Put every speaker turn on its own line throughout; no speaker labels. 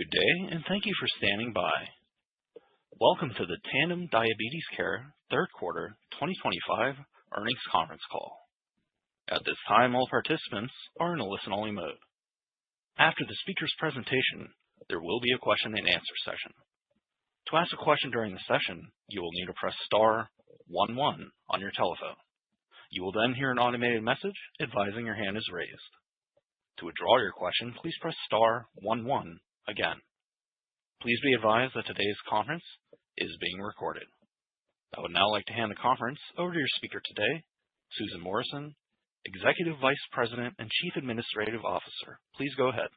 Good day, and thank you for standing by. Welcome to the Tandem Diabetes Care Third Quarter 2025 Earnings Conference Call. At this time, all participants are in a listen-only mode. After the speaker's presentation, there will be a question-and-answer session. To ask a question during the session, you will need to press star 11 on your telephone. You will then hear an automated message advising your hand is raised. To withdraw your question, please press star 11 again. Please be advised that today's conference is being recorded. I would now like to hand the conference over to your speaker today, Susan Morrison, Executive Vice President and Chief Administrative Officer. Please go ahead.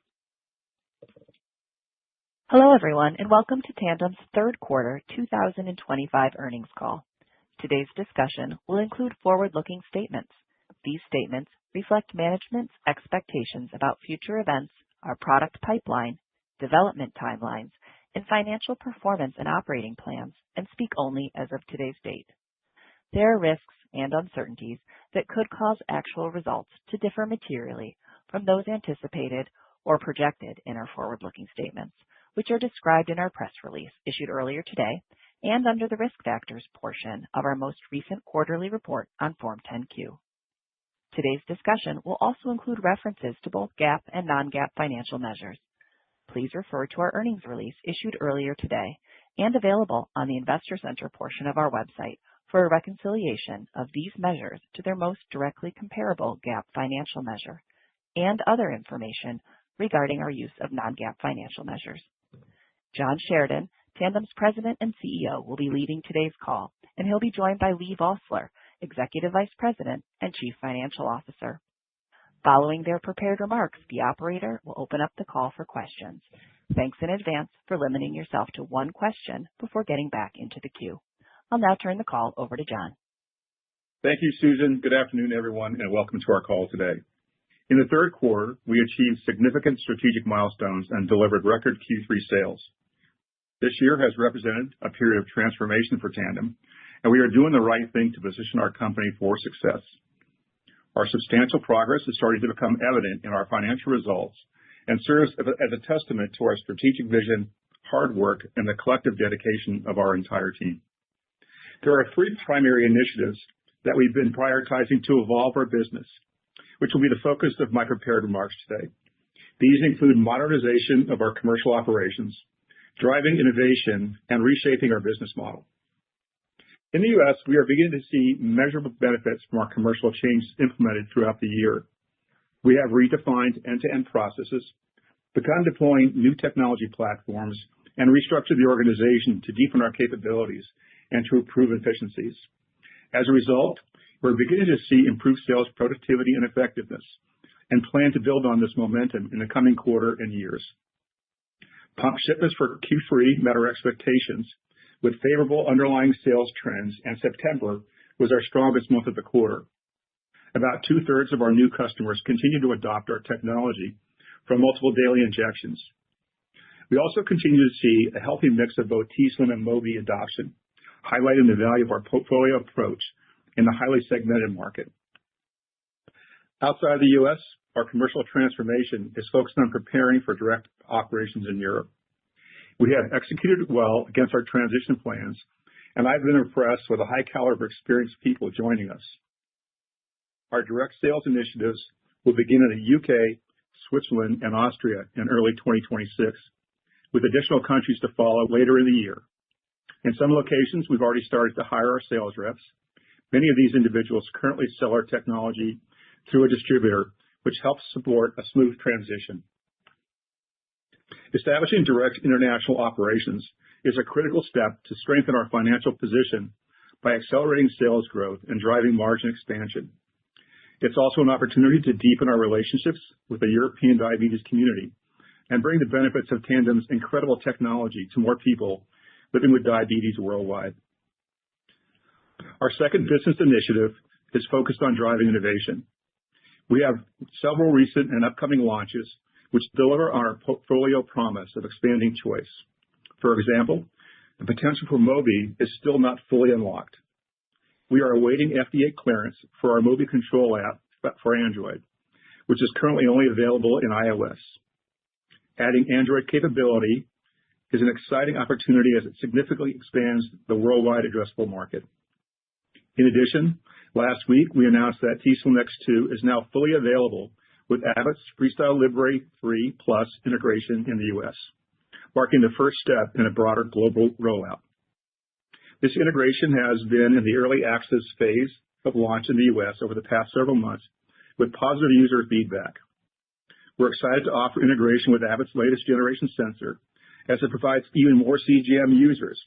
Hello, everyone, and welcome to Tandem's Third Quarter 2025 Earnings Call. Today's discussion will include forward-looking statements. These statements reflect management's expectations about future events, our product pipeline, development timelines, and financial performance and operating plans, and speak only as of today's date. There are risks and uncertainties that could cause actual results to differ materially from those anticipated or projected in our forward-looking statements, which are described in our press release issued earlier today and under the risk factors portion of our most recent quarterly report on Form 10-Q. Today's discussion will also include references to both GAAP and non-GAAP financial measures. Please refer to our earnings release issued earlier today and available on the Investor Center portion of our website for a reconciliation of these measures to their most directly comparable GAAP financial measure and other information regarding our use of non-GAAP financial measures. John Sheridan, Tandem's President and CEO, will be leading today's call, and he'll be joined by Leigh Vosseller, Executive Vice President and Chief Financial Officer. Following their prepared remarks, the operator will open up the call for questions. Thanks in advance for limiting yourself to one question before getting back into the queue. I'll now turn the call over to John.
Thank you, Susan. Good afternoon, everyone, and welcome to our call today. In the third quarter, we achieved significant strategic milestones and delivered record Q3 sales. This year has represented a period of transformation for Tandem, and we are doing the right thing to position our company for success. Our substantial progress is starting to become evident in our financial results and serves as a testament to our strategic vision, hard work, and the collective dedication of our entire team. There are three primary initiatives that we've been prioritizing to evolve our business, which will be the focus of my prepared remarks today. These include modernization of our commercial operations, driving innovation, and reshaping our business model. In the U.S., we are beginning to see measurable benefits from our commercial changes implemented throughout the year. We have redefined end-to-end processes, begun deploying new technology platforms, and restructured the organization to deepen our capabilities and to improve efficiencies. As a result, we're beginning to see improved sales productivity and effectiveness, and plan to build on this momentum in the coming quarter and years. Pump shipments for Q3 met our expectations, with favorable underlying sales trends, and September was our strongest month of the quarter. About two-thirds of our new customers continue to adopt our technology from multiple daily injections. We also continue to see a healthy mix of both t:slim and Mobi adoption, highlighting the value of our portfolio approach in the highly segmented market. Outside the U.S., our commercial transformation is focused on preparing for direct operations in Europe. We have executed well against our transition plans, and I've been impressed with the high caliber experienced people joining us. Our direct sales initiatives will begin in the UK, Switzerland, and Austria in early 2026, with additional countries to follow later in the year. In some locations, we've already started to hire our sales reps. Many of these individuals currently sell our technology through a distributor, which helps support a smooth transition. Establishing direct international operations is a critical step to strengthen our financial position by accelerating sales growth and driving margin expansion. It's also an opportunity to deepen our relationships with the European diabetes community and bring the benefits of Tandem's incredible technology to more people living with diabetes worldwide. Our second business initiative is focused on driving innovation. We have several recent and upcoming launches which deliver on our portfolio promise of expanding choice. For example, the potential for Mobi is still not fully unlocked. We are awaiting FDA clearance for our Mobi Control app for Android, which is currently only available in iOS. Adding Android capability is an exciting opportunity as it significantly expands the worldwide addressable market. In addition, last week we announced that t:slim X2 is now fully available with Abbott's FreeStyle Libre 3 Plus integration in the U.S., marking the first step in a broader global rollout. This integration has been in the early access phase of launch in the U.S. over the past several months with positive user feedback. We're excited to offer integration with Abbott's latest generation sensor as it provides even more CGM users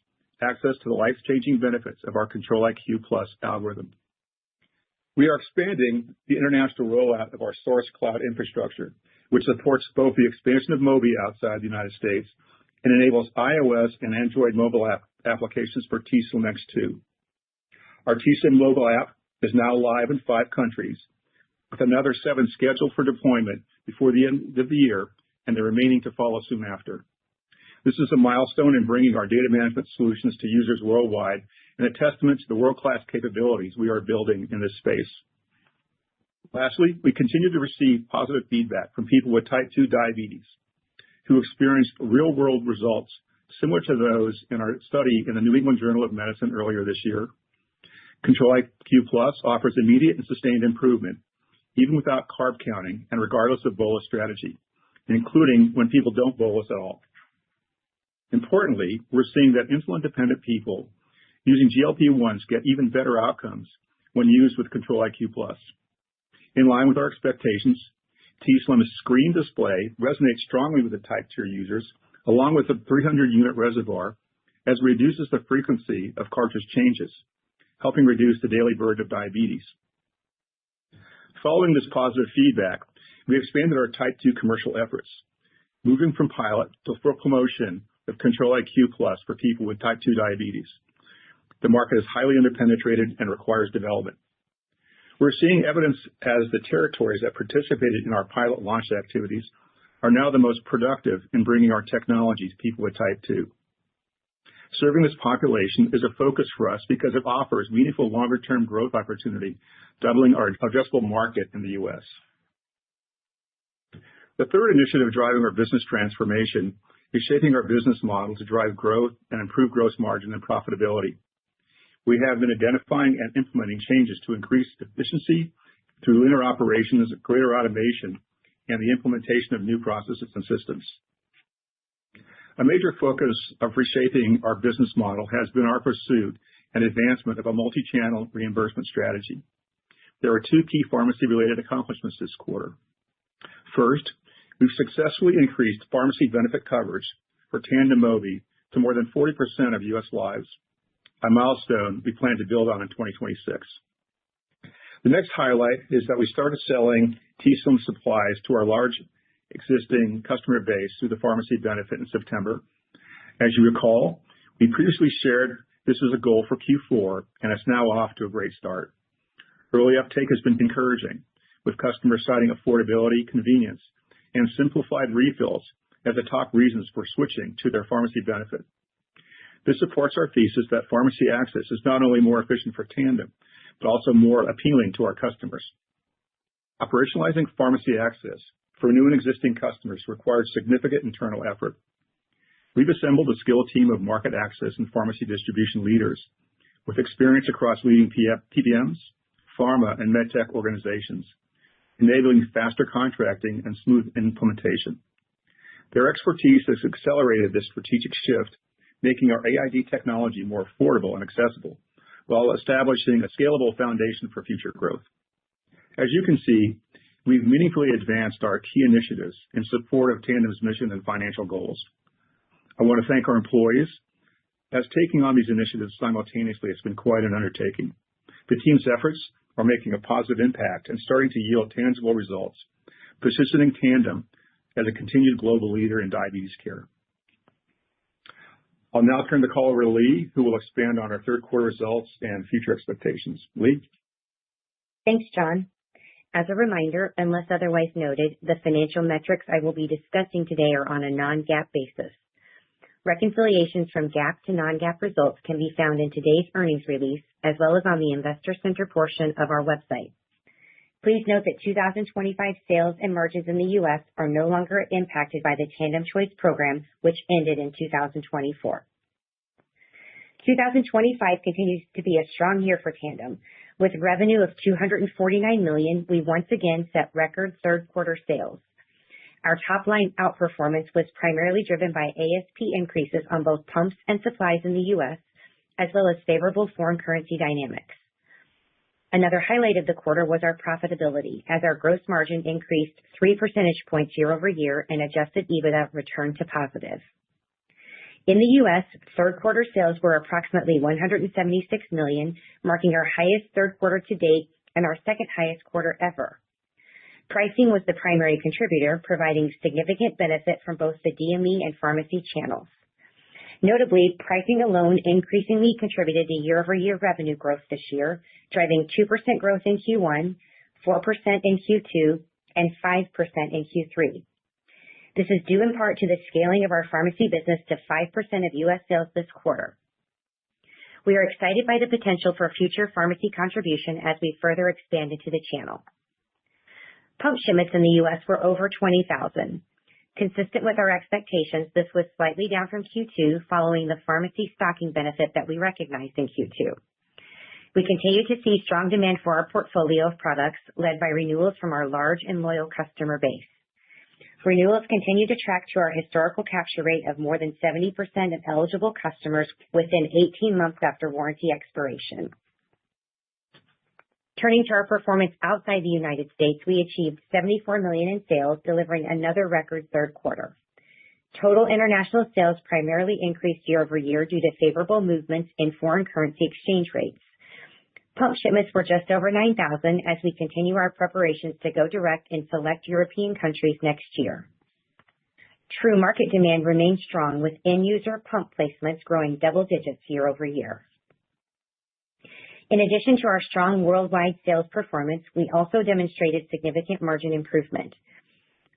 access to the life-changing benefits of our Control-IQ Plus algorithm. We are expanding the international rollout of our source cloud infrastructure, which supports both the expansion of Mobi outside the United States and enables iOS and Android mobile applications for t:slim X2. Our t:slim mobile app is now live in 5 countries, with another 7 scheduled for deployment before the end of the year and the remaining to follow soon after. This is a milestone in bringing our data management solutions to users worldwide and a testament to the world-class capabilities we are building in this space. Lastly, we continue to receive positive feedback from people with type 2 diabetes who experienced real-world results similar to those in our study in the New England Journal of Medicine earlier this year. Control-IQ Plus offers immediate and sustained improvement, even without carb counting and regardless of bolus strategy, including when people don't bolus at all. Importantly, we're seeing that insulin-dependent people using GLP-1s get even better outcomes when used with Control-IQ Plus. In line with our expectations, t:slim's screen display resonates strongly with the type 2 users, along with a 300-unit reservoir, as it reduces the frequency of cartridge changes, helping reduce the daily burden of diabetes. Following this positive feedback, we expanded our type 2 commercial efforts, moving from pilot to full promotion of Control-IQ Plus for people with type 2 diabetes. The market is highly underpenetrated and requires development. We're seeing evidence as the territories that participated in our pilot launch activities are now the most productive in bringing our technology to people with type 2. Serving this population is a focus for us because it offers meaningful longer-term growth opportunity, doubling our addressable market in the U.S. The third initiative driving our business transformation is shaping our business model to drive growth and improve gross margin and profitability. We have been identifying and implementing changes to increase efficiency through leaner operations, greater automation, and the implementation of new processes and systems. A major focus of reshaping our business model has been our pursuit and advancement of a multi-channel reimbursement strategy. There are 2 key pharmacy-related accomplishments this quarter. First, we've successfully increased pharmacy benefit coverage for Tandem Mobi to more than 40% of U.S. lives, a milestone we plan to build on in 2026. The next highlight is that we started selling t:slim supplies to our large existing customer base through the pharmacy benefit in September. As you recall, we previously shared this was a goal for Q4, and it's now off to a great start. Early uptake has been encouraging, with customers citing affordability, convenience, and simplified refills as the top reasons for switching to their pharmacy benefit. This supports our thesis that pharmacy access is not only more efficient for Tandem, but also more appealing to our customers. Operationalizing pharmacy access for new and existing customers requires significant internal effort. We've assembled a skilled team of market access and pharmacy distribution leaders with experience across leading PBMs, pharma, and medtech organizations, enabling faster contracting and smooth implementation. Their expertise has accelerated this strategic shift, making our AID technology more affordable and accessible, while establishing a scalable foundation for future growth. As you can see, we've meaningfully advanced our key initiatives in support of Tandem's mission and financial goals. I want to thank our employees, as taking on these initiatives simultaneously has been quite an undertaking. The team's efforts are making a positive impact and starting to yield tangible results, positioning Tandem as a continued global leader in diabetes care. I'll now turn the call over to Lee, who will expand on our third quarter results and future expectations. Lee?
Thanks, John. As a reminder, unless otherwise noted, the financial metrics I will be discussing today are on a non-GAAP basis. Reconciliations from GAAP to non-GAAP results can be found in today's earnings release, as well as on the Investor Center portion of our website. Please note that 2025 sales and margins in the U.S. are no longer impacted by the Tandem Choice program, which ended in 2024. 2025 continues to be a strong year for Tandem. With revenue of $249 million, we once again set record third quarter sales. Our top line outperformance was primarily driven by ASP increases on both pumps and supplies in the U.S., as well as favorable foreign currency dynamics. Another highlight of the quarter was our profitability, as our gross margin increased 3 percentage points year over year and adjusted EBITDA returned to positive. In the U.S., third quarter sales were approximately $176 million, marking our highest third quarter to date and our second highest quarter ever. Pricing was the primary contributor, providing significant benefit from both the DME and pharmacy channels. Notably, pricing alone increasingly contributed to year-over-year revenue growth this year, driving 2% growth in Q1, 4% in Q2, and 5% in Q3. This is due in part to the scaling of our pharmacy business to 5% of U.S. sales this quarter. We are excited by the potential for future pharmacy contribution as we further expand into the channel. Pump shipments in the U.S. were over 20,000. Consistent with our expectations, this was slightly down from Q2 following the pharmacy stocking benefit that we recognized in Q2. We continue to see strong demand for our portfolio of products led by renewals from our large and loyal customer base. Renewals continue to track to our historical capture rate of more than 70% of eligible customers within 18 months after warranty expiration. Turning to our performance outside the United States, we achieved $74 million in sales, delivering another record third quarter. Total international sales primarily increased year over year due to favorable movements in foreign currency exchange rates. Pump shipments were just over 9,000 as we continue our preparations to go direct in select European countries next year. True market demand remains strong, with end-user pump placements growing double digits year over year. In addition to our strong worldwide sales performance, we also demonstrated significant margin improvement.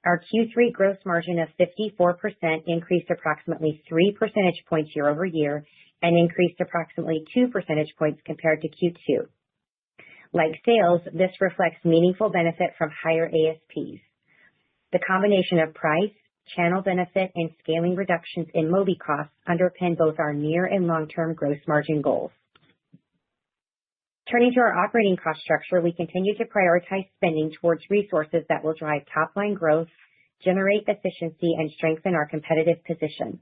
Our Q3 gross margin of 54% increased approximately 3 percentage points year over year and increased approximately 2 percentage points compared to Q2. Like sales, this reflects meaningful benefit from higher ASPs. The combination of price, channel benefit, and scaling reductions in Mobi costs underpin both our near and long-term gross margin goals. Turning to our operating cost structure, we continue to prioritize spending towards resources that will drive top-line growth, generate efficiency, and strengthen our competitive position.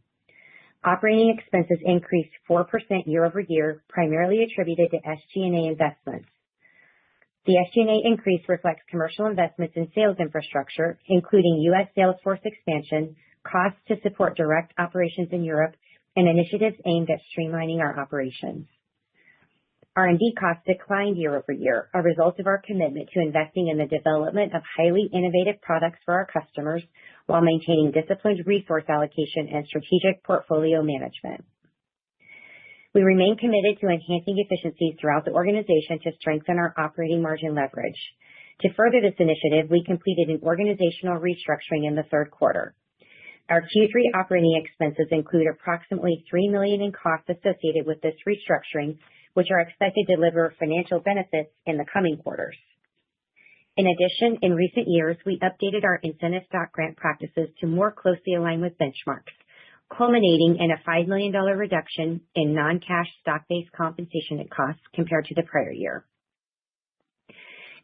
Operating expenses increased 4% year over year, primarily attributed to SG&A investments. The SG&A increase reflects commercial investments in sales infrastructure, including U.S. sales force expansion, costs to support direct operations in Europe, and initiatives aimed at streamlining our operations. R&D costs declined year over year, a result of our commitment to investing in the development of highly innovative products for our customers while maintaining disciplined resource allocation and strategic portfolio management. We remain committed to enhancing efficiencies throughout the organization to strengthen our operating margin leverage. To further this initiative, we completed an organizational restructuring in the third quarter. Our Q3 operating expenses include approximately $3 million in costs associated with this restructuring, which are expected to deliver financial benefits in the coming quarters. In addition, in recent years, we updated our incentive stock grant practices to more closely align with benchmarks, culminating in a $5 million reduction in non-cash stock-based compensation costs compared to the prior year.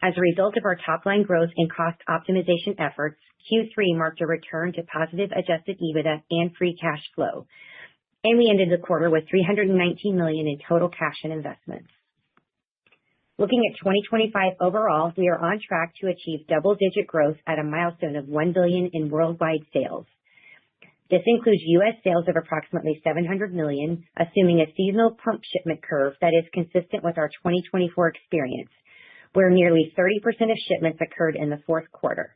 As a result of our top-line growth and cost optimization efforts, Q3 marked a return to positive adjusted EBITDA and free cash flow, and we ended the quarter with $319 million in total cash and investments. Looking at 2025 overall, we are on track to achieve double-digit growth at a milestone of $1 billion in worldwide sales. This includes U.S. sales of approximately $700 million, assuming a seasonal pump shipment curve that is consistent with our 2024 experience, where nearly 30% of shipments occurred in the fourth quarter.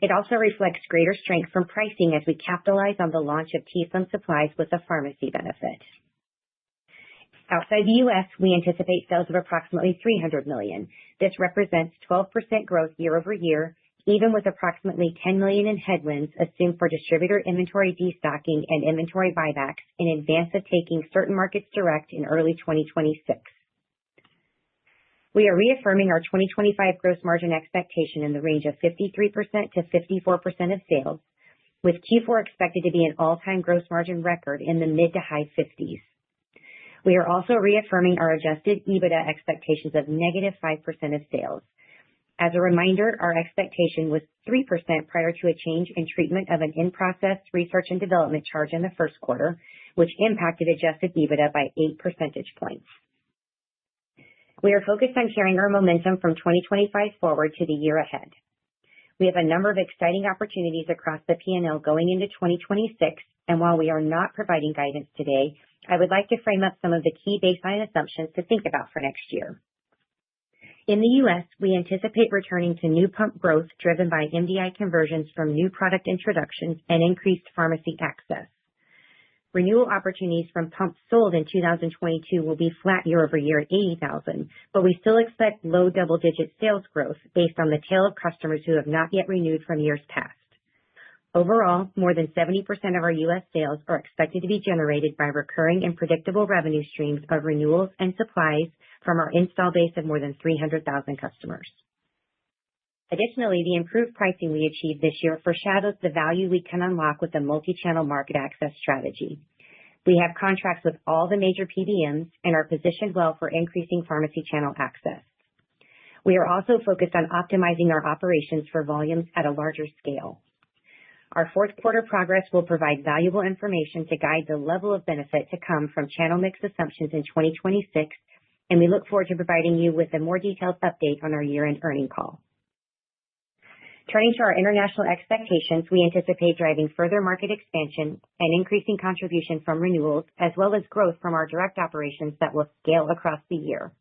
It also reflects greater strength from pricing as we capitalize on the launch of t:slim supplies with a pharmacy benefit. Outside the U.S., we anticipate sales of approximately $300 million. This represents 12% growth year over year, even with approximately $10 million in headwinds assumed for distributor inventory destocking and inventory buybacks in advance of taking certain markets direct in early 2026. We are reaffirming our 2025 gross margin expectation in the range of 53% to 54% of sales, with Q4 expected to be an all-time gross margin record in the mid to high 50s. We are also reaffirming our adjusted EBITDA expectations of negative 5% of sales. As a reminder, our expectation was 3% prior to a change in treatment of an in-process research and development charge in the first quarter, which impacted adjusted EBITDA by 8 percentage points. We are focused on carrying our momentum from 2025 forward to the year ahead. We have a number of exciting opportunities across the P&L going into 2026, and while we are not providing guidance today, I would like to frame up some of the key baseline assumptions to think about for next year. In the U.S., we anticipate returning to new pump growth driven by MDI conversions from new product introductions and increased pharmacy access. Renewal opportunities from pumps sold in 2022 will be flat year over year at 80,000, but we still expect low double-digit sales growth based on the tail of customers who have not yet renewed from years past. Overall, more than 70% of our U.S. sales are expected to be generated by recurring and predictable revenue streams of renewals and supplies from our install base of more than 300,000 customers. Additionally, the improved pricing we achieved this year foreshadows the value we can unlock with a multi-channel market access strategy. We have contracts with all the major PBMs and are positioned well for increasing pharmacy channel access. We are also focused on optimizing our operations for volumes at a larger scale. Our fourth quarter progress will provide valuable information to guide the level of benefit to come from channel mix assumptions in 2026, and we look forward to providing you with a more detailed update on our year-end earnings call. Turning to our international expectations, we anticipate driving further market expansion and increasing contribution from renewals, as well as growth from our direct operations that will scale across the year.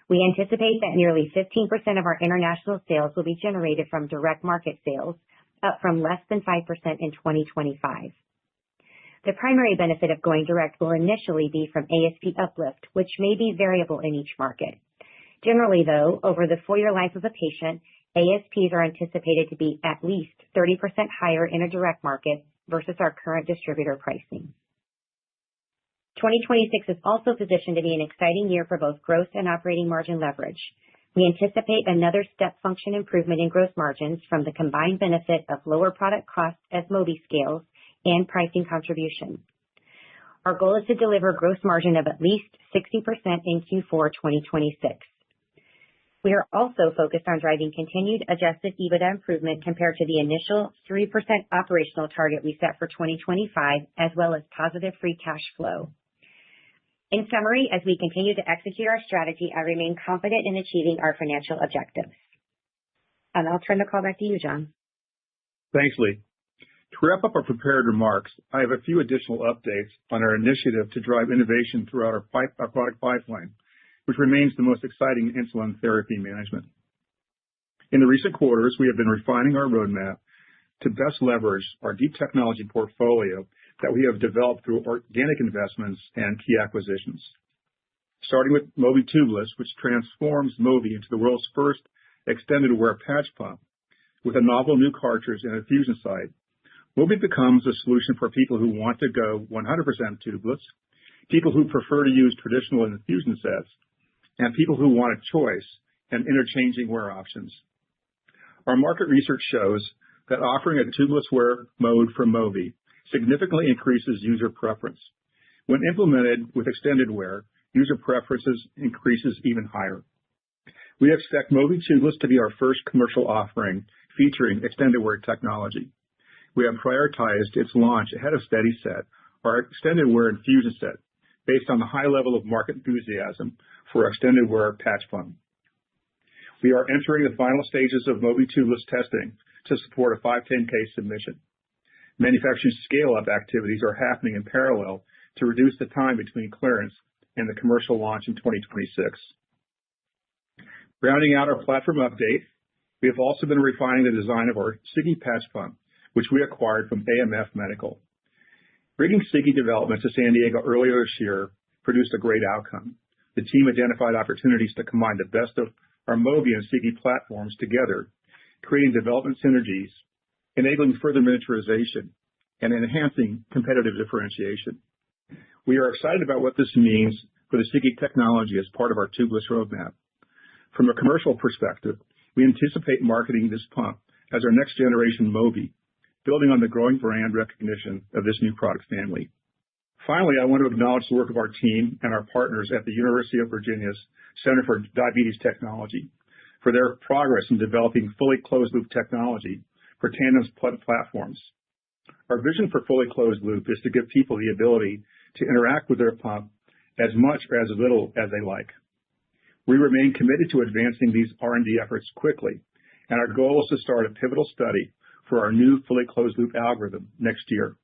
We anticipate that nearly 15% of our international sales will be generated from direct market sales, up from less than 5% in 2025. The primary benefit of going direct will initially be from ASP uplift, which may be variable in each market. Generally, though, over the 4-year life of a patient, ASPs are anticipated to be at least 30% higher in a direct market versus our current distributor pricing. 2026 is also positioned to be an exciting year for both gross and operating margin leverage. We anticipate another step function improvement in gross margins from the combined benefit of lower product costs as Mobi scales and pricing contribution. Our goal is to deliver gross margin of at least 60% in Q4 2026. We are also focused on driving continued adjusted EBITDA improvement compared to the initial 3% operational target we set for 2025, as well as positive free cash flow. In summary, as we continue to execute our strategy, I remain confident in achieving our financial objectives. And I'll turn the call back to you, John.
Thanks, Lee. To wrap up our prepared remarks, I have a few additional updates on our initiative to drive innovation throughout our product pipeline, which remains the most exciting in insulin therapy management. In the recent quarters, we have been refining our roadmap to best leverage our deep technology portfolio that we have developed through organic investments and key acquisitions. Starting with Mobi Tubeless, which transforms Mobi into the world's first extended wear patch pump with a novel new cartridge and infusion site, Mobi becomes a solution for people who want to go 100% tubeless, people who prefer to use traditional infusion sets, and people who want a choice and interchanging wear options. Our market research shows that offering a tubeless wear mode from Mobi significantly increases user preference. When implemented with extended wear, user preferences increases even higher. We expect Mobi Tubeless to be our first commercial offering featuring extended wear technology. We have prioritized its launch ahead of SteadySet, our extended wear infusion set, based on the high level of market enthusiasm for extended wear patch pump. We are entering the final stages of Mobi Tubeless testing to support a 510(k) submission. Manufacturing scale-up activities are happening in parallel to reduce the time between clearance and the commercial launch in 2026. Rounding out our platform update, we have also been refining the design of our Sigi patch pump, which we acquired from AMF Medical. Bringing Sigi development to San Diego earlier this year produced a great outcome. The team identified opportunities to combine the best of our Mobi and Sigi platforms together, creating development synergies, enabling further miniaturization, and enhancing competitive differentiation. We are excited about what this means for the Sigi technology as part of our tubeless roadmap. From a commercial perspective, we anticipate marketing this pump as our next generation Mobi, building on the growing brand recognition of this new product family. Finally, I want to acknowledge the work of our team and our partners at the University of Virginia's Center for Diabetes Technology for their progress in developing fully closed-loop technology for Tandem's platforms. Our vision for fully closed loop is to give people the ability to interact with their pump as much or as little as they like. We remain committed to advancing these R&D efforts quickly, and our goal is to start a pivotal study for our new fully closed-loop algorithm next year.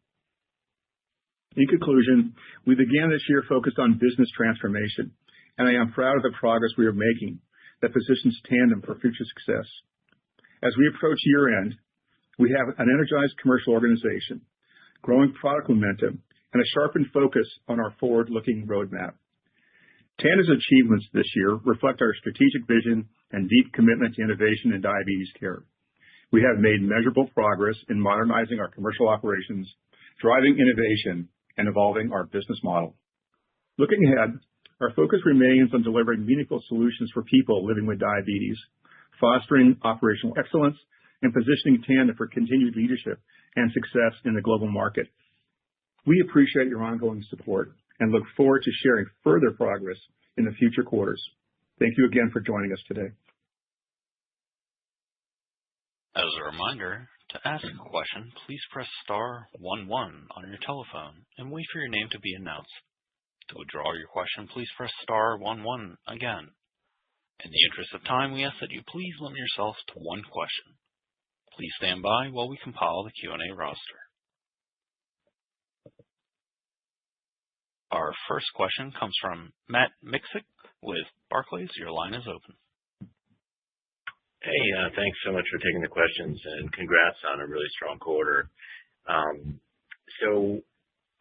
In conclusion, we began this year focused on business transformation, and I am proud of the progress we are making that positions Tandem for future success. As we approach year-end, we have an energized commercial organization, growing product momentum, and a sharpened focus on our forward-looking roadmap. Tandem's achievements this year reflect our strategic vision and deep commitment to innovation in diabetes care. We have made measurable progress in modernizing our commercial operations, driving innovation, and evolving our business model. Looking ahead, our focus remains on delivering meaningful solutions for people living with diabetes, fostering operational excellence, and positioning Tandem for continued leadership and success in the global market. We appreciate your ongoing support and look forward to sharing further progress in the future quarters. Thank you again for joining us today.
As a reminder, to ask a question, please press star 11 on your telephone and wait for your name to be announced. To withdraw your question, please press star 11 again. In the interest of time, we ask that you please limit yourself to one question. Please stand by while we compile the Q&A roster. Our first question comes from Matt Miksic with Barclays. Your line is open.
Hey, thanks so much for taking the questions and congrats on a really strong quarter. So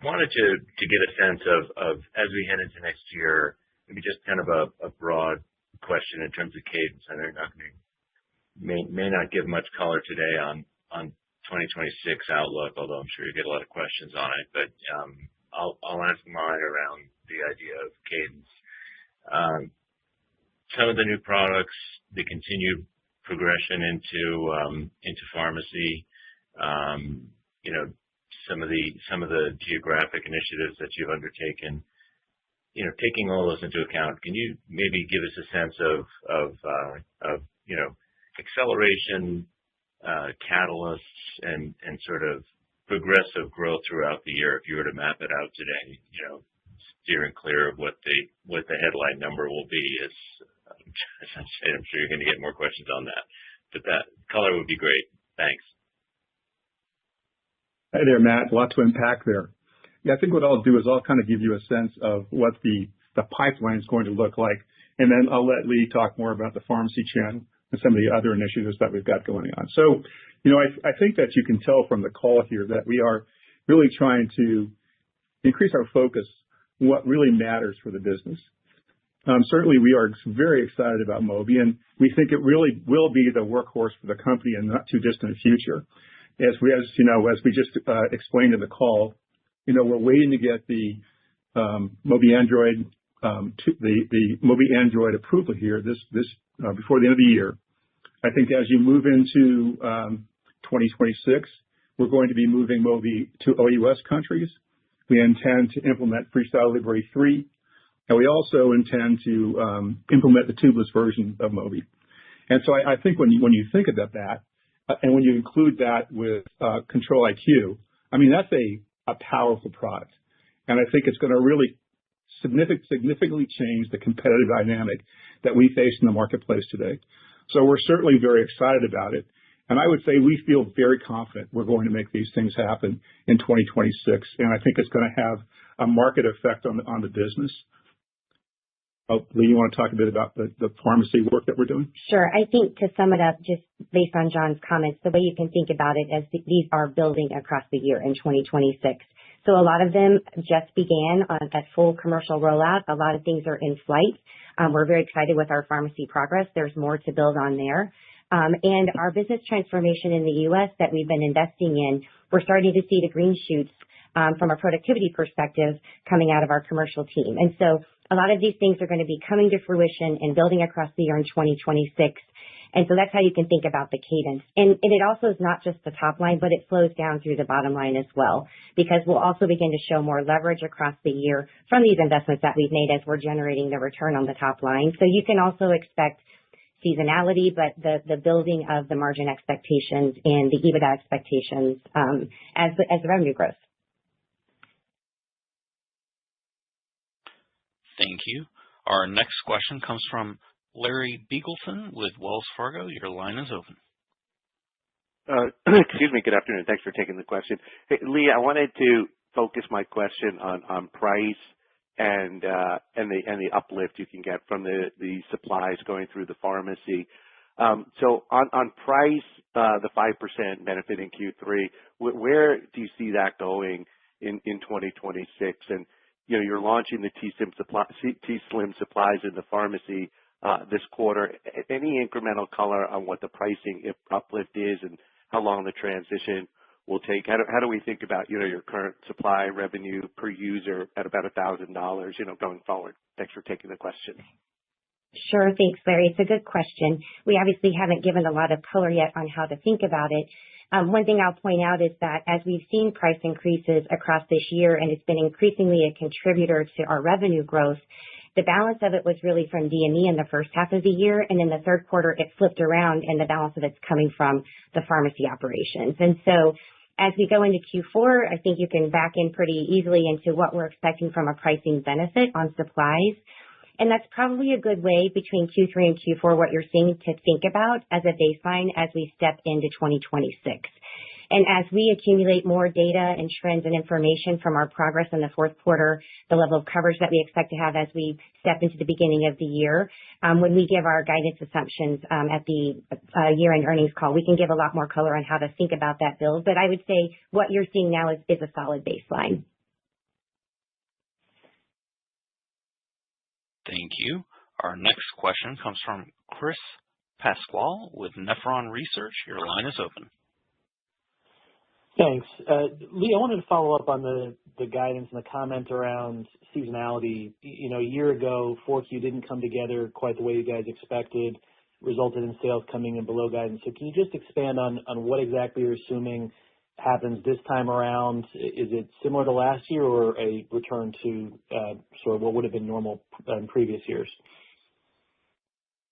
wanted to get a sense of as we head into next year, maybe just kind of a broad question in terms of cadence. I know you're not going to may not give much color today on 2026 outlook, although I'm sure you get a lot of questions on it. But I'll ask mine around the idea of cadence. Some of the new products, the continued progression into pharmacy, some of the geographic initiatives that you've undertaken. Taking all those into account, can you maybe give us a sense of acceleration, catalysts, and sort of progressive growth throughout the year if you were to map it out today, steering clear of what the headline number will be? As I say, I'm sure you're going to get more questions on that, but that color would be great. Thanks.
Hey there, Matt. A lot to unpack there. Yeah, I think what I'll do is I'll kind of give you a sense of what the pipeline is going to look like, and then I'll let Lee talk more about the pharmacy channel and some of the other initiatives that we've got going on. So, I think that you can tell from the call here that we are really trying to increase our focus on what really matters for the business. Certainly, we are very excited about Mobi, and we think it really will be the workhorse for the company in the not too distant future. As we just explained in the call, we're waiting to get the Mobi Android the Mobi Android approval here this before the end of the year. I think as you move into 2026, we're going to be moving Mobi to OUS countries. We intend to implement FreeStyle Libre 3, and we also intend to implement the tubeless version of Mobi. And so I think when you think about that, and when you include that with Control-IQ, I mean, that's a powerful product. And I think it's going to really significantly change the competitive dynamic that we face in the marketplace today. So we're certainly very excited about it. And I would say we feel very confident we're going to make these things happen in 2026. And I think it's going to have a market effect on the business. Lee, you want to talk a bit about the pharmacy work that we're doing?
Sure. I think to sum it up, just based on John's comments, the way you can think about it as these are building across the year in 2026. So a lot of them just began at full commercial rollout. A lot of things are in flight. We're very excited with our pharmacy progress. There's more to build on there. And our business transformation in the U.S. that we've been investing in, we're starting to see the green shoots from a productivity perspective coming out of our commercial team. And so A lot of these things are going to be coming to fruition and building across the year in 2026. And so that's how you can think about the cadence. And it also is not just the top line, but it flows down through the bottom line as well, because we'll also begin to show more leverage across the year from these investments that we've made as we're generating the return on the top line. So you can also expect seasonality, but the building of the margin expectations and the EBITDA expectations as the revenue grows.
Thank you. Our next question comes from Larry Biegelsen with Wells Fargo. Your line is open.
Excuse me. Good afternoon. Thanks for taking the question. Hey, Lee, I wanted to focus my question on price and the uplift you can get from the supplies going through the pharmacy. So on price, the 5% benefit in Q3, where do you see that going in 2026? And you're launching the T-Slim supplies in the pharmacy this quarter. Any incremental color on what the pricing uplift is and how long the transition will take? How do we think about your current supply revenue per user at about $1,000 going forward? Thanks for taking the question.
Sure. Thanks, Larry. It's a good question. We obviously haven't given a lot of color yet on how to think about it. One thing I'll point out is that as we've seen price increases across this year, and it's been increasingly a contributor to our revenue growth, the balance of it was really from DME in the first half of the year, and in the third quarter it flipped around, and the balance of it's coming from the pharmacy operations. And so as we go into Q4, I think you can back in pretty easily into what we're expecting from a pricing benefit on supplies. And that's probably a good way between Q3 and Q4, what you're seeing to think about as a baseline as we step into 2026. And as we accumulate more data and trends and information from our progress in the fourth quarter, the level of coverage that we expect to have as we step into the beginning of the year, when we give our guidance assumptions at the year-end earnings call, we can give a lot more color on how to think about that build. But I would say what you're seeing now is a solid baseline.
Thank you. Our next question comes from Chris Pasquale with Nephron Research. Your line is open.
Thanks. Lee, I wanted to follow up on the guidance and the comment around seasonality. A year ago, 4Q didn't come together quite the way you guys expected, resulted in sales coming in below guidance. So can you just expand on what exactly you're assuming happens this time around? Is it similar to last year or a return to sort of what would have been normal in previous years?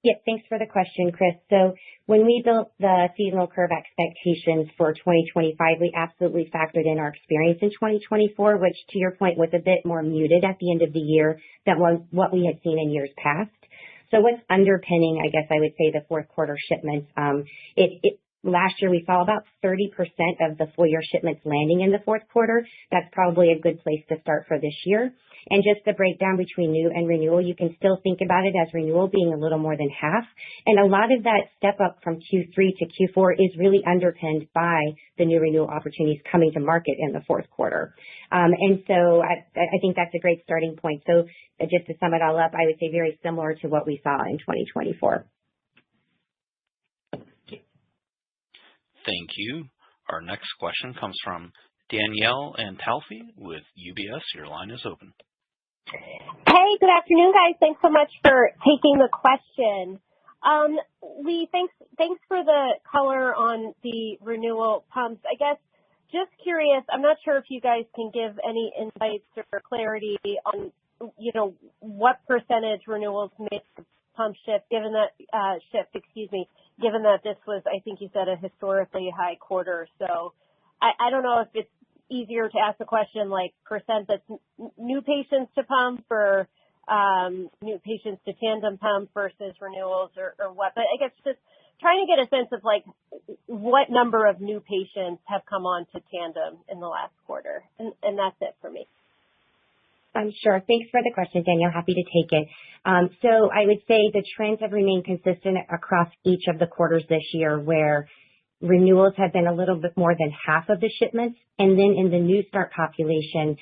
Yeah, thanks for the question, Chris. So when we built the seasonal curve expectations for 2025, we absolutely factored in our experience in 2024, which to your point was a bit more muted at the end of the year than what we had seen in years past. So what's underpinning, I guess I would say, the fourth quarter shipments, last year we saw about 30% of the full year shipments landing in the fourth quarter. That's probably a good place to start for this year. And just the breakdown between new and renewal, you can still think about it as renewal being a little more than half. And a lot of that step up from Q3 to Q4 is really underpinned by the new renewal opportunities coming to market in the fourth quarter. And so I think that's a great starting point. So just to sum it all up, I would say very similar to what we saw in 2024.
Thank you. Our next question comes from Danielle Antalffy with UBS. Your line is open.
Hey, good afternoon, guys. Thanks so much for taking the question. Lee, thanks for the color on the renewal pumps. I guess just curious, I'm not sure if you guys can give any insights or clarity on, what percentage renewals make the pump shift, given that given that this was, I think you said, a historically high quarter. So I don't know if it's easier to ask the question like percent that's new patients to pump or new patients to Tandem pump versus renewals or what. But I guess just trying to get a sense of like what number of new patients have come on to Tandem in the last quarter. And that's it for me.
Sure. Thanks for the question, Danielle. Happy to take it. So I would say the trends have remained consistent across each of the quarters this year, where renewals have been a little bit more than half of the shipments. And then in the new start population,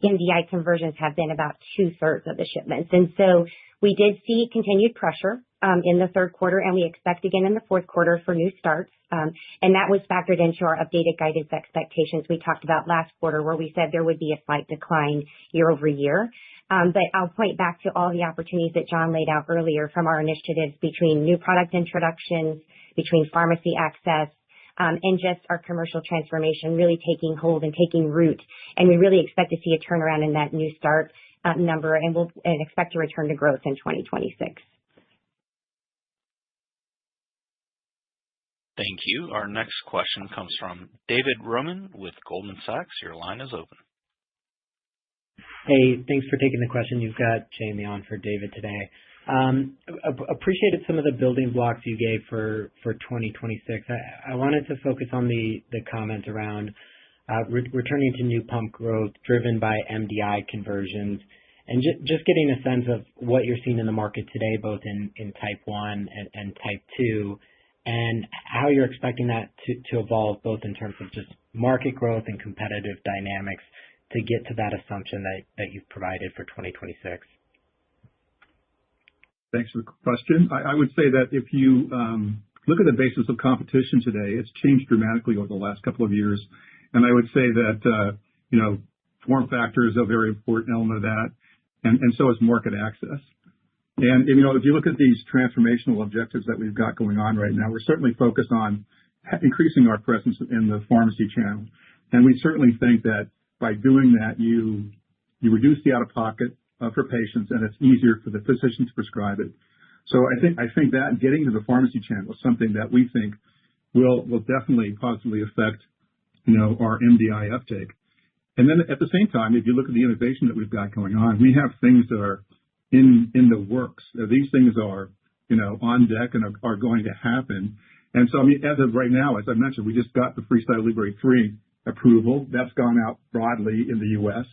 MDI conversions have been about 2/3 of the shipments. And so we did see continued pressure in the third quarter, and we expect again in the fourth quarter for new starts. And that was factored into our updated guidance expectations we talked about last quarter, where we said there would be a slight decline year over year. But I'll point back to all the opportunities that John laid out earlier from our initiatives between new product introductions, between pharmacy access, and just our commercial transformation really taking hold and taking root. And we really expect to see a turnaround in that new start number, and we'll expect to return to growth in 2026.
Thank you. Our next question comes from David Roman with Goldman Sachs. Your line is open.
Hey, thanks for taking the question. You've got Jamie on for David today. Appreciated some of the building blocks you gave for 2026. I wanted to focus on the comment around returning to new pump growth driven by MDI conversions, and just getting a sense of what you're seeing in the market today, both in type 1 and type 2, and how you're expecting that to evolve, both in terms of just market growth and competitive dynamics to get to that assumption that you've provided for 2026.
Thanks for the question. I would say that if you look at the basis of competition today, it's changed dramatically over the last couple of years. And I would say that, form factor is a very important element of that, and so is market access. And, if you look at these transformational objectives that we've got going on right now, we're certainly focused on increasing our presence in the pharmacy channel. And we certainly think that by doing that, you reduce the out-of-pocket for patients, and it's easier for the physician to prescribe it. So I think that getting to the pharmacy channel is something that we think will definitely positively affect, our MDI uptake. And then at the same time, if you look at the innovation that we've got going on, we have things that are in the works. These things are, on deck and are going to happen. And so, as of right now, as I mentioned, we just got the FreeStyle Libre 3 approval. That's gone out broadly in the U.S.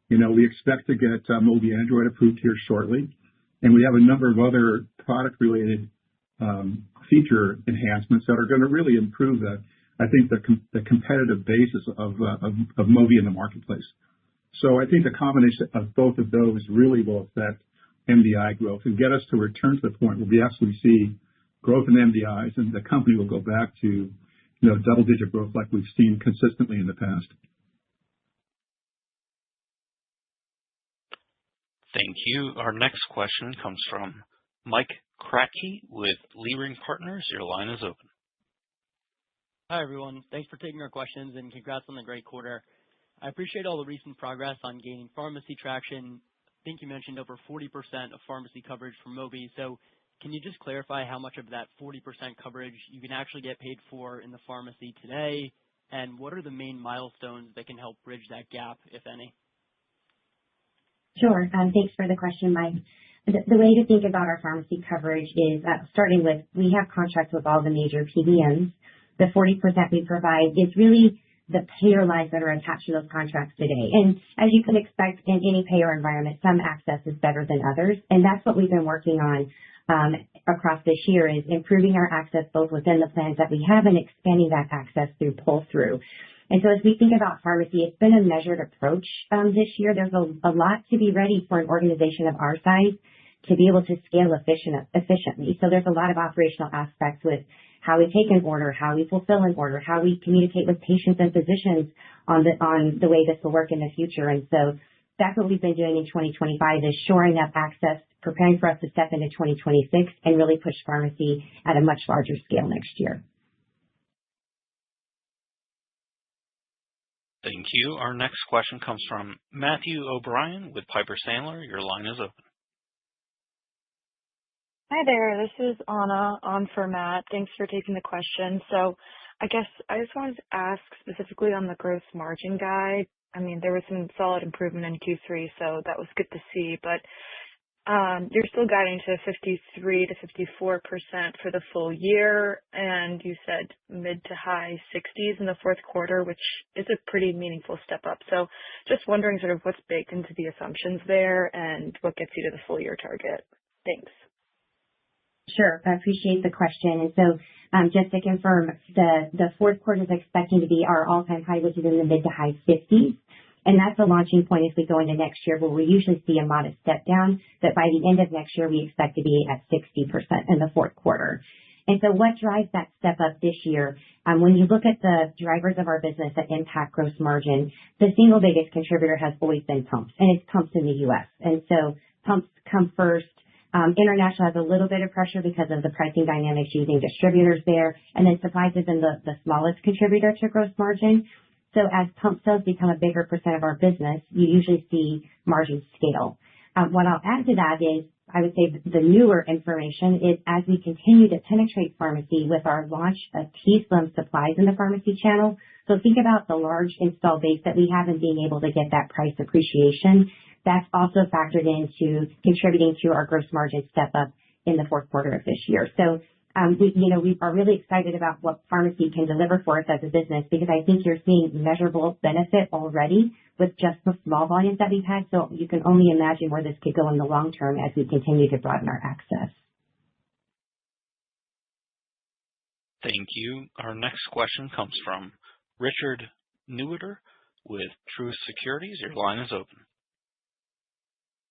We expect to get Mobi Android approved here shortly. And we have a number of other product-related feature enhancements that are going to really improve the competitive basis of Mobi in the marketplace. So I think the combination of both of those really will affect MDI growth and get us to return to the point where we actually see growth in MDIs, and the company will go back to double-digit growth like we've seen consistently in the past.
Thank you. Our next question comes from Mike Kratky with Leerink Partners. Your line is open.
Hi, everyone. Thanks for taking our questions, and congrats on the great quarter. I appreciate all the recent progress on gaining pharmacy traction. I think you mentioned over 40% of pharmacy coverage for Mobi. So can you just clarify how much of that 40% coverage you can actually get paid for in the pharmacy today? And what are the main milestones that can help bridge that gap, if any?
Sure. Thanks for the question, Mike. The way to think about our pharmacy coverage is starting with, we have contracts with all the major PBMs. The 40% we provide is really the payer lives that are attached to those contracts today. And as you can expect in any payer environment, some access is better than others. And that's what we've been working on across this year, is improving our access both within the plans that we have and expanding that access through pull-through. And so as we think about pharmacy, it's been a measured approach this year. There's a lot to be ready for an organization of our size to be able to scale efficiently. So there's a lot of operational aspects with how we take an order, how we fulfill an order, how we communicate with patients and physicians on the way this will work in the future. And so that's what we've been doing in 2025, is shoring up access, preparing for us to step into 2026 and really push pharmacy at a much larger scale next year.
Thank you. Our next question comes from Matthew O'Brien with Piper Sandler. Your line is open.
Hi there. This is Anna on for Matt. Thanks for taking the question. So I guess I just wanted to ask specifically on the gross margin guide. I mean, there was some solid improvement in Q3, so that was good to see. But you're still guiding to 53 to 54% for the full year, and you said mid to high 60s in the fourth quarter, which is a pretty meaningful step up. So just wondering sort of what's baked into the assumptions there and what gets you to the full year target. Thanks.
Sure. I appreciate the question. And so just to confirm, the fourth quarter is expecting to be our all-time high, which is in the mid to high 50s. And that's the launching point as we go into next year, where we usually see a modest step down. But by the end of next year, we expect to be at 60% in the fourth quarter. And so what drives that step up this year? When you look at the drivers of our business that impact gross margin, the single biggest contributor has always been pumps, and it's pumps in the U.S. And so pumps come first. International has a little bit of pressure because of the pricing dynamics using distributors there. And then supplies has been the smallest contributor to gross margin. So as pump sales become a bigger percent of our business, you usually see margins scale. What I'll add to that is, I would say the newer information is as we continue to penetrate pharmacy with our launch of t:slim supplies in the pharmacy channel. So think about the large install base that we have and being able to get that price appreciation. That's also factored into contributing to our gross margin step up in the fourth quarter of this year. So we are really excited about what pharmacy can deliver for us as a business, because I think you're seeing measurable benefit already with just the small volumes that we've had. So you can only imagine where this could go in the long term as we continue to broaden our access.
Thank you. Our next question comes from Richard Newitter with Truist Securities. Your line is open.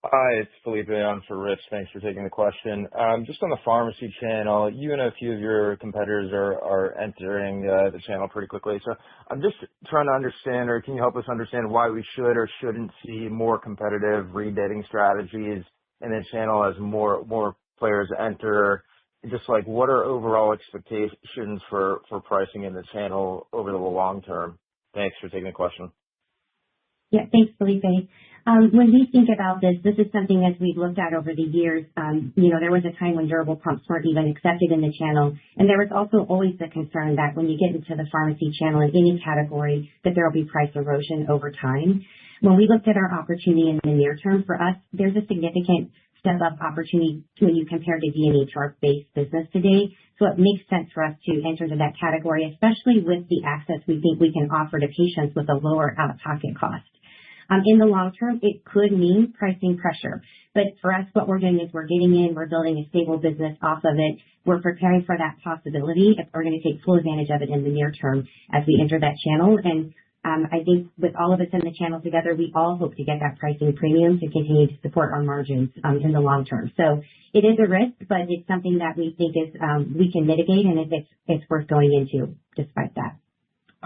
Hi, it's Felipe on for Rich. Thanks for taking the question. Just on the pharmacy channel, you and a few of your competitors are entering the channel pretty quickly. So I'm just trying to understand, or can you help us understand why we should or shouldn't see more competitive rebidding strategies in the channel as more players enter? Just like, what are overall expectations for pricing in the channel over the long term? Thanks for taking the question.
Yeah, thanks, Felipe. When we think about this is something as we've looked at over the years. There was a time when durable pumps weren't even accepted in the channel. And there was also always the concern that when you get into the pharmacy channel in any category, that there will be price erosion over time. When we looked at our opportunity in the near term, for us, there's a significant step up opportunity when you compare to DME to our base business today. So it makes sense for us to enter into that category, especially with the access we think we can offer to patients with a lower out-of-pocket cost. In the long term, it could mean pricing pressure. But for us, what we're doing is we're getting in, we're building a stable business off of it. We're preparing for that possibility if we're going to take full advantage of it in the near term as we enter that channel. And I think with all of us in the channel together, we all hope to get that pricing premium to continue to support our margins in the long term. So it is a risk, but it's something that we think is we can mitigate, and it's worth going into despite that.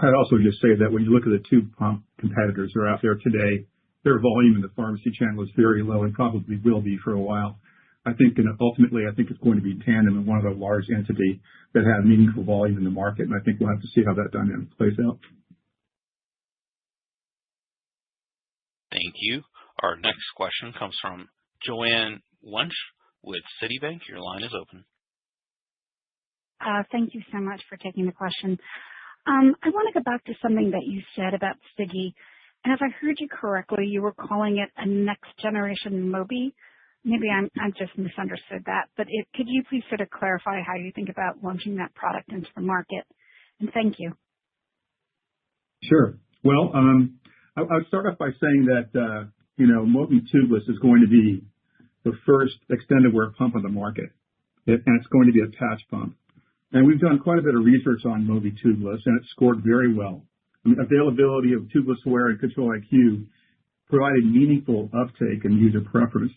I'd also just say that when you look at the two pump competitors that are out there today, their volume in the pharmacy channel is very low and probably will be for a while. I think, and ultimately, I think it's going to be Tandem and one of the large entities that have meaningful volume in the market. And I think we'll have to see how that dynamic plays out.
Thank you. Our next question comes from Joanne Wuensch with Citibank. Your line is open.
Thank you so much for taking the question. I want to go back to something that you said about Sigi. And if I heard you correctly, you were calling it a next generation Mobi. Maybe I just misunderstood that. But could you please sort of clarify how you think about launching that product into the market? And thank you.
Sure. Well, I'll start off by saying that, Mobi tubeless is going to be the first extended wear pump on the market. And it's going to be a patch pump. And we've done quite a bit of research on Mobi tubeless, and it scored very well. Availability of tubeless wear and Control-IQ provided meaningful uptake and user preference.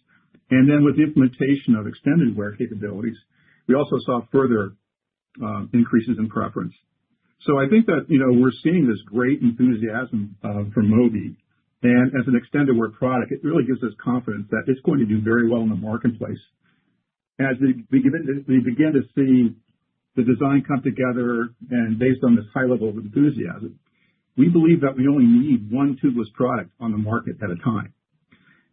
And then with the implementation of extended wear capabilities, we also saw further increases in preference. So I think that, we're seeing this great enthusiasm for Mobi. And as an extended wear product, it really gives us confidence that it's going to do very well in the marketplace. As we begin to see the design come together and based on this high level of enthusiasm, we believe that we only need one tubeless product on the market at a time.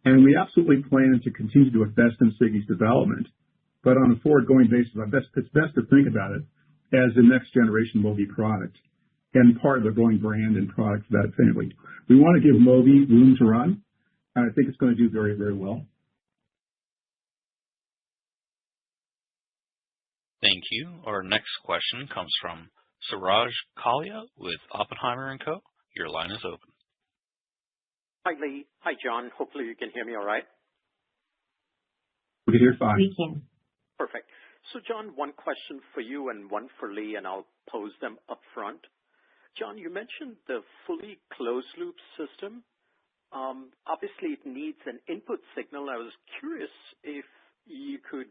And we absolutely plan to continue to invest in Sigi's development. But on a forward-going basis, it's best to think about it as the next generation Mobi product and part of the growing brand and product for that family. We want to give Mobi room to run, and I think it's going to do very, very well.
Thank you. Our next question comes from Suraj Kalia with Oppenheimer & Co. Your line is open.
Hi, Lee. Hi, John. Hopefully you can hear me all right.
We can hear fine.
We can.
Perfect. So, John, one question for you and one for Lee, and I'll pose them up front. John, you mentioned the fully closed-loop system. Obviously, it needs an input signal. I was curious if you could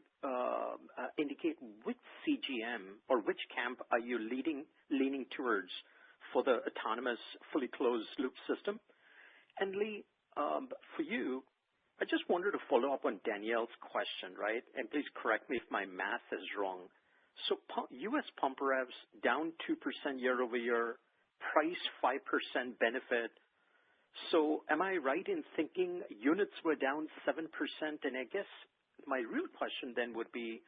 indicate which CGM or which camp are you leaning towards for the autonomous fully closed loop system? And Lee, for you, I just wanted to follow up on Danielle's question, right? And please correct me if my math is wrong. So U.S. pump revs down 2% year over year, price 5% benefit. So am I right in thinking units were down 7%? And I guess my real question then would be,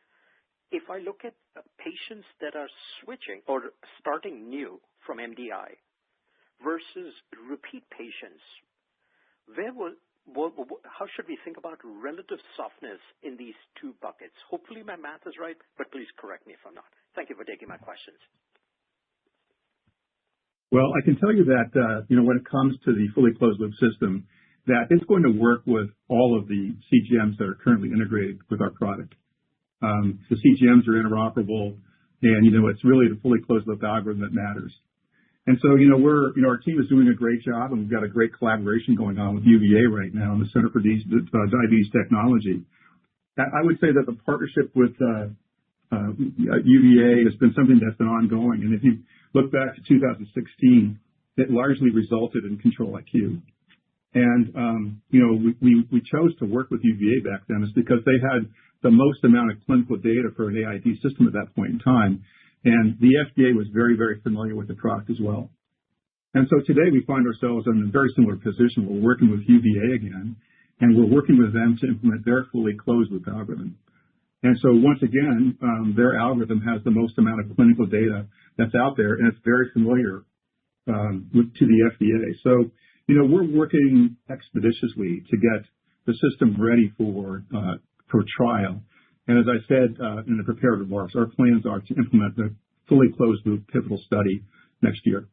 if I look at patients that are switching or starting new from MDI versus repeat patients, how should we think about relative softness in these two buckets? Hopefully my math is right, but please correct me if I'm not. Thank you for taking my questions.
Well, I can tell you that, when it comes to the fully closed loop system, that it's going to work with all of the CGMs that are currently integrated with our product. The CGMs are interoperable, and, it's really the fully closed loop algorithm that matters. And so, our team is doing a great job, and we've got a great collaboration going on with UVA right now in the Center for Diabetes Technology. I would say that the partnership with UVA has been something that's been ongoing. And if you look back to 2016, it largely resulted in Control-IQ. And, we chose to work with UVA back then is because they had the most amount of clinical data for an AID system at that point in time. And the FDA was very, very familiar with the product as well. And so today we find ourselves in a very similar position. We're working with UVA again, and we're working with them to implement their fully closed loop algorithm. And so once again, their algorithm has the most amount of clinical data that's out there, and it's very familiar to the FDA. So, we're working expeditiously to get the system ready for trial. And as I said in the prepared remarks, our plans are to implement the fully closed loop pivotal study next year.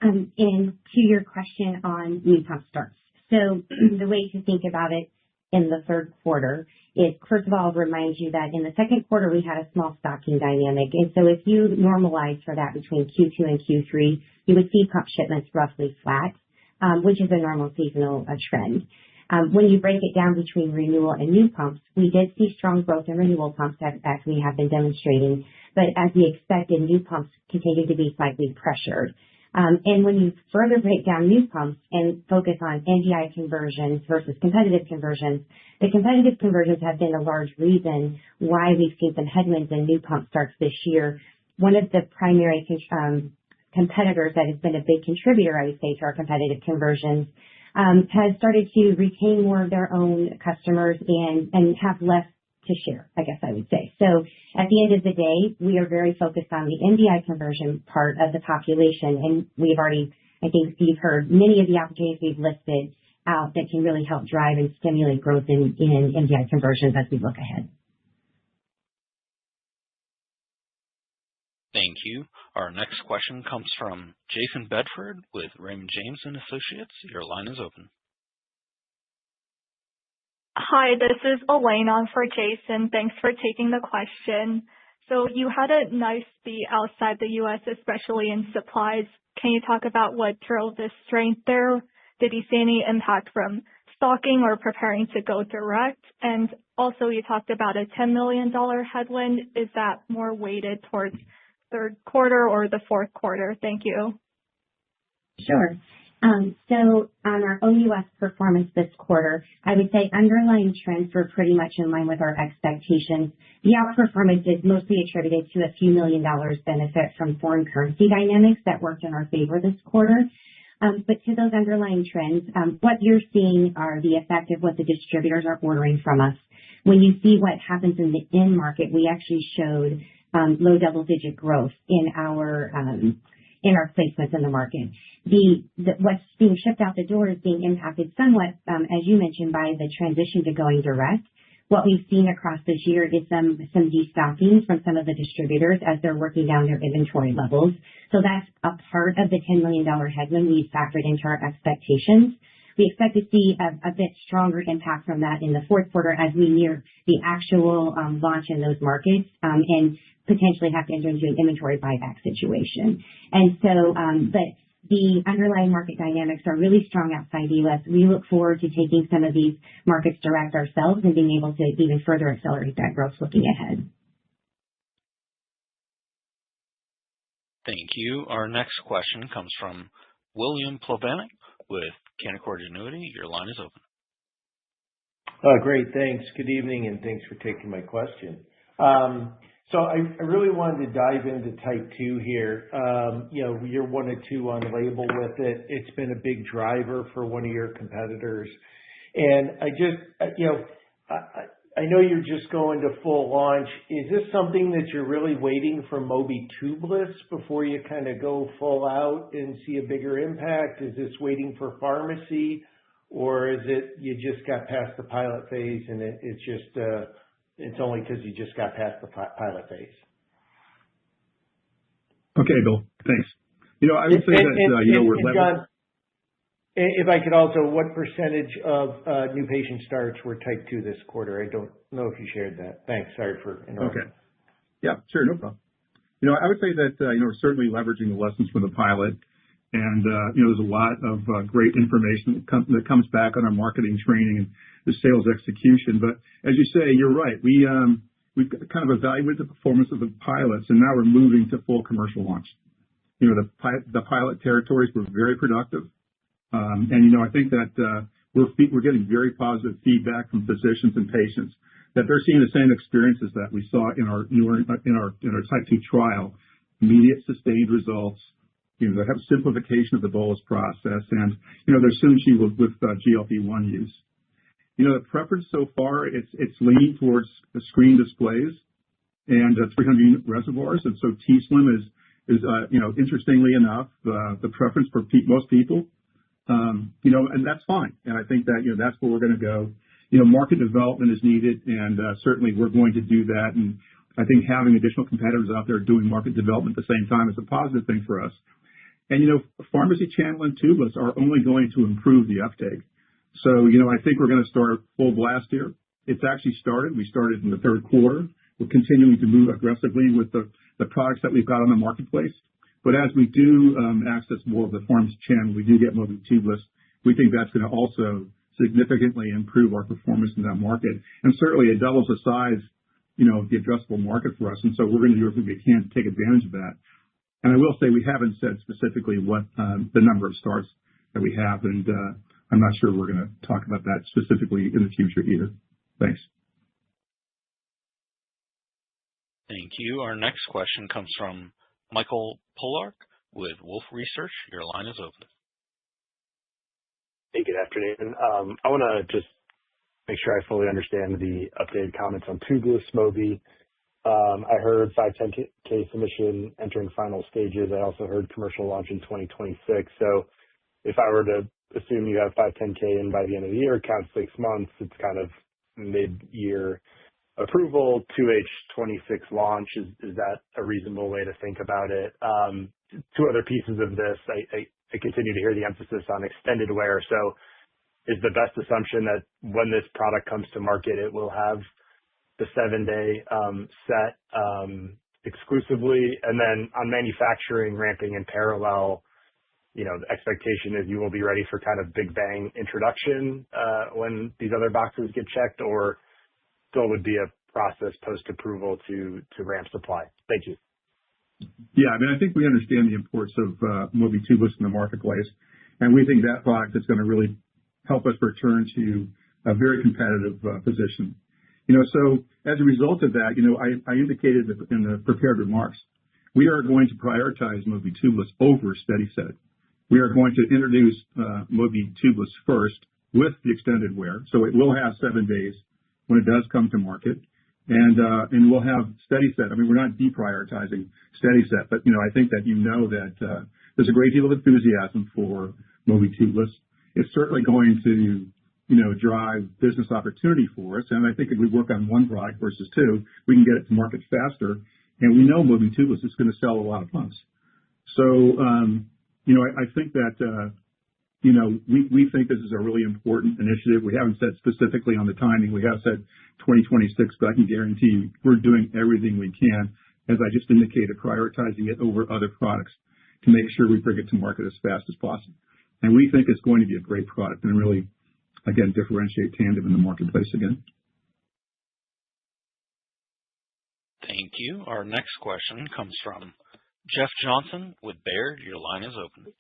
And to your question on new pump starts. So the way to think about it in the third quarter is, first of all, remind you that in the second quarter, we had a small stocking dynamic. And so if you normalize for that between Q2 and Q3, you would see pump shipments roughly flat, which is a normal seasonal trend. When you break it down between renewal and new pumps, we did see strong growth in renewal pumps as we have been demonstrating. But as we expected, new pumps continue to be slightly pressured. And when you further break down new pumps and focus on NDI conversions versus competitive conversions, the competitive conversions have been a large reason why we've seen some headwinds in new pump starts this year. One of the primary competitors that has been a big contributor, I would say, to our competitive conversions has started to retain more of their own customers and have less to share, I guess I would say. So at the end of the day, we are very focused on the NDI conversion part of the population. And we've already, I think you've heard many of the opportunities we've listed out that can really help drive and stimulate growth in NDI conversions as we look ahead.
Thank you. Our next question comes from Jason Bedford with Raymond James and Associates. Your line is open.
Hi, this is Elaine on for Jason. Thanks for taking the question. So you had a nice beat outside the U.S., especially in supplies. Can you talk about what drove this strength there? Did you see any impact from stocking or preparing to go direct? And also you talked about a $10 million headwind. Is that more weighted towards third quarter or the fourth quarter? Thank you.
Sure. So on our OUS performance this quarter, I would say underlying trends were pretty much in line with our expectations. The outperformance is mostly attributed to a few $1 million benefit from foreign currency dynamics that worked in our favor this quarter. But to those underlying trends, what you're seeing are the effect of what the distributors are ordering from us. When you see what happens in the end market, we actually showed low double-digit growth in our placements in the market. What's being shipped out the door is being impacted somewhat, as you mentioned, by the transition to going direct. What we've seen across this year is some destocking from some of the distributors as they're working down their inventory levels. So that's a part of the $10 million headwind we factored into our expectations. We expect to see a bit stronger impact from that in the fourth quarter as we near the actual launch in those markets and potentially have to enter into an inventory buyback situation. And so, but the underlying market dynamics are really strong outside the U.S. We look forward to taking some of these markets direct ourselves and being able to even further accelerate that growth looking ahead.
Thank you. Our next question comes from William Plovanic with Canaccord Genuity. Your line is open.
Great. Thanks. Good evening, and thanks for taking my question. So I really wanted to dive into type 2 here. You're 1 of 2 on label with it. It's been a big driver for one of your competitors. And I know you're just going to full launch. Is this something that you're really waiting for Mobi tubeless before you kind of go full out and see a bigger impact? Is this waiting for pharmacy, or is it you just got past the pilot phase and it's only because you just got past the pilot phase?
Okay, Bill. Thanks. I would say that we're leveraging.
John, if I could also, what percentage of new patient starts were type 2 this quarter? I don't know if you shared that. Thanks. Sorry for interrupting.
Okay. Yeah, sure. No problem. I would say that we're certainly leveraging the lessons from the pilot. And, there's a lot of great information that comes back on our marketing training and the sales execution. But as you say, you're right. We've kind of evaluated the performance of the pilots, and now we're moving to full commercial launch. The pilot territories were very productive. And, I think that we're getting very positive feedback from physicians and patients that they're seeing the same experiences that we saw in our type 2 trial, immediate sustained results. They have simplification of the bolus process, and they're soon with GLP-1 use. The preference so far, it's leaning towards the screen displays and 300-unit reservoirs, and so t:slim is interestingly enough the preference for most people. And that's fine. And I think that that's where we're going to go. Market development is needed, and certainly we're going to do that. And I think having additional competitors out there doing market development at the same time is a positive thing for us. And, pharmacy channel and tubeless are only going to improve the uptake. So, I think we're going to start full blast here. It's actually started. We started in the third quarter. We're continuing to move aggressively with the products that we've got on the marketplace. But as we do access more of the pharmacy channel, we do get Mobi tubeless. We think that's going to also significantly improve our performance in that market. And certainly it doubles the size, of the addressable market for us. And so we're going to do everything we can to take advantage of that. And I will say we haven't said specifically what the number of starts that we have, and I'm not sure we're going to talk about that specifically in the future either. Thanks.
Thank you. Our next question comes from Michael Polark with Wolfe Research. Your line is open.
Hey, good afternoon. I want to just make sure I fully understand the updated comments on tubeless Mobi. I heard 510K submission entering final stages. I also heard commercial launch in 2026. So if I were to assume you have 510K in by the end of the year, count 6 months, it's kind of mid-year approval, 2H26 launch. Is that a reasonable way to think about it? 2 other pieces of this. I continue to hear the emphasis on extended wear. So is the best assumption that when this product comes to market, it will have the 7-day set exclusively? And then on manufacturing ramping in parallel, the expectation is you will be ready for kind of big bang introduction when these other boxes get checked, or still would be a process post-approval to ramp supply? Thank you.
Yeah, I think we understand the importance of Mobi tubeless in the marketplace, and we think that product is going to really help us return to a very competitive position. So as a result of that, I indicated in the prepared remarks, we are going to prioritize Mobi tubeless over SteadiSet. We are going to introduce Mobi tubeless first with the extended wear. So it will have 7 days when it does come to market. And we'll have SteadiSet. We're not deprioritizing SteadiSet, but, I think that that there's a great deal of enthusiasm for Mobi tubeless. It's certainly going to, drive business opportunity for us. And I think if we work on one product versus 2, we can get it to market faster. And we know Mobi tubeless is going to sell a lot of pumps. So, I think that, we think this is a really important initiative. We haven't said specifically on the timing. We have said 2026, but I can guarantee you we're doing everything we can, as I just indicated, prioritizing it over other products. to make sure we bring it to market as fast as possible. And we think it's going to be a great product and really, again, differentiate Tandem in the marketplace again.
Thank you. Our next question comes from Jeff Johnson with Baird. Your line is open.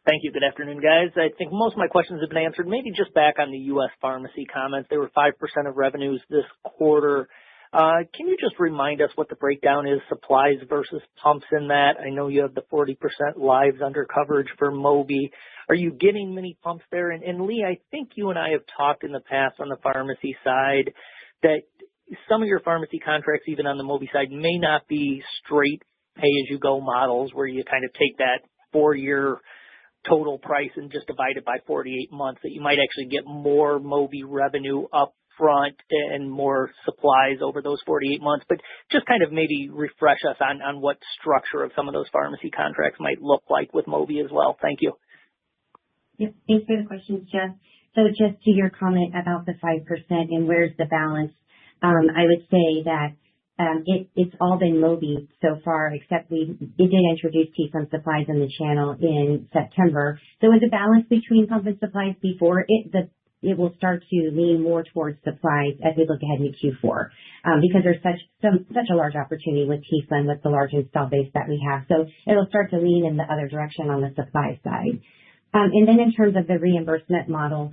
Thank you. Good afternoon, guys. I think most of my questions have been answered. Maybe just back on the U.S. pharmacy comments. They were 5% of revenues this quarter. Can you just remind us what the breakdown is, supplies versus pumps in that? I know you have the 40% lives under coverage for Mobi. Are you getting many pumps there? And Lee, I think you and I have talked in the past on the pharmacy side that some of your pharmacy contracts, even on the Mobi side, may not be straight pay-as-you-go models where you kind of take that 4-year total price and just divide it by 48 months, that you might actually get more Mobi revenue up front and more supplies over those 48 months. But just kind of maybe refresh us on what structure of some of those pharmacy contracts might look like with Mobi as well. Thank you.
Yep. Thanks for the questions, Jeff. So just to your comment about the 5% and where's the balance, I would say that it's all been Mobi so far, except we did introduce t:slim supplies in the channel in September. So with the balance between pump and supplies before, it will start to lean more towards supplies as we look ahead into Q4, because there's such a large opportunity with t:slim with the large install base that we have. So it'll start to lean in the other direction on the supply side. And then in terms of the reimbursement model,